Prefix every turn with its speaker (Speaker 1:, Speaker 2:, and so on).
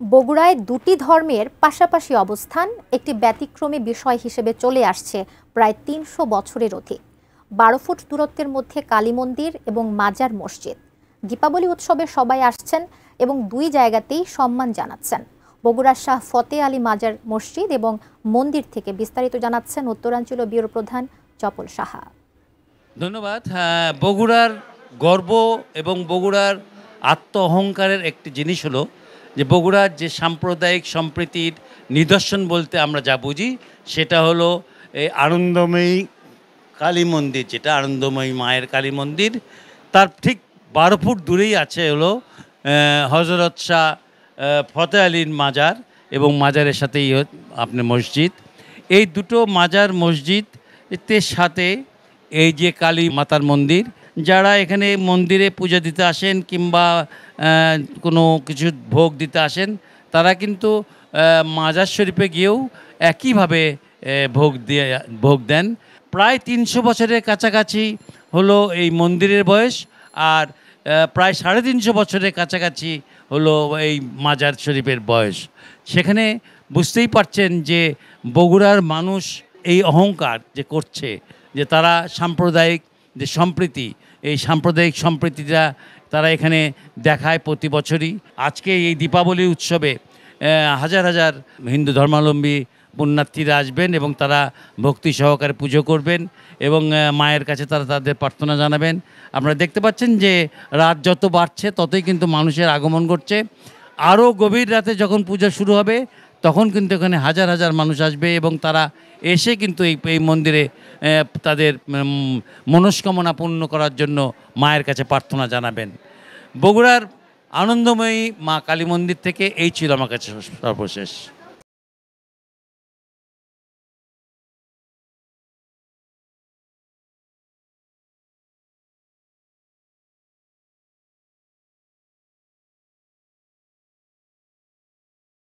Speaker 1: বগুড়ায় দুটি ধর্মের পাশাপাশি অবস্থান একটি ব্যতিক্রমী বিষয় হিসেবে চলে আসছে প্রায় ৩০০ বছরের অধিক। ১২ ফুট দূরত্বের মধ্যে কালী মন্দির এবং মাজার মসজিদ। দীপাবলি উৎসবে সবাই আসছেন এবং দুই জায়গাতেই সম্মান জানাচ্ছেন। বগুড়ার শাহ ফতে আলী মাজার মসজিদ এবং মন্দির থেকে বিস্তারিত জানাচ্ছেন উত্তরাঞ্চলীয় ব্যুরো প্রধান চপল সাহা।
Speaker 2: ধন্যবাদ। বগুড়ার গর্ব এবং বগুড়ার আত্ম অহংকারের একটি জিনিস হলো যে বগুড়ার যে সাম্প্রদায়িক সম্প্রীতির নিদর্শন বলতে আমরা যা বুঝি সেটা হলো এই আনন্দময়ী কালী মন্দির, যেটা আনন্দময়ী মায়ের কালী মন্দির। তার ঠিক ১২ ফুট দূরেই আছে হলো হজরত শাহ ফতে আলীর মাজার এবং মাজারের সাথেই আপনার মসজিদ। এই দুটো মাজার মসজিদের সাথে এই যে কালী মাতার মন্দির, যারা এখানে মন্দিরে পূজা দিতে আসেন কিংবা কোনো কিছু ভোগ দিতে আসেন, তারা কিন্তু মাজার শরীফে গিয়েও একইভাবে ভোগ দেন। প্রায় ৩০০ বছরের কাছাকাছি হলো এই মন্দিরের বয়স, আর প্রায় ৩৫০ বছরের কাছাকাছি হলো এই মাজার শরীফের বয়স। সেখানে বুঝতেই পারছেন যে বগুড়ার মানুষ এই অহংকার যে করছে, যে তারা সাম্প্রদায়িক যে সম্প্রীতি, এই সাম্প্রদায়িক সম্প্রীতিটা তারা এখানে দেখায় প্রতি বছরই। আজকে এই দীপাবলি উৎসবে হাজার হাজার হিন্দু ধর্মাবলম্বী পুণ্যার্থীরা আসবেন এবং তারা ভক্তি সহকারে পুজো করবেন এবং মায়ের কাছে তারা তাদের প্রার্থনা জানাবেন। আপনারা দেখতে পাচ্ছেন যে রাত যত বাড়ছে ততই কিন্তু মানুষের আগমন ঘটছে। আরও গভীর রাতে যখন পূজা শুরু হবে তখন কিন্তু এখানে হাজার হাজার মানুষ আসবে এবং তারা এসে কিন্তু এই মন্দিরে তাদের মনস্কামনা পূর্ণ করার জন্য মায়ের কাছে প্রার্থনা জানাবেন। বগুড়ার আনন্দময়ী মা কালী মন্দির থেকে এই ছিল আমার কাছে সর্বশেষ।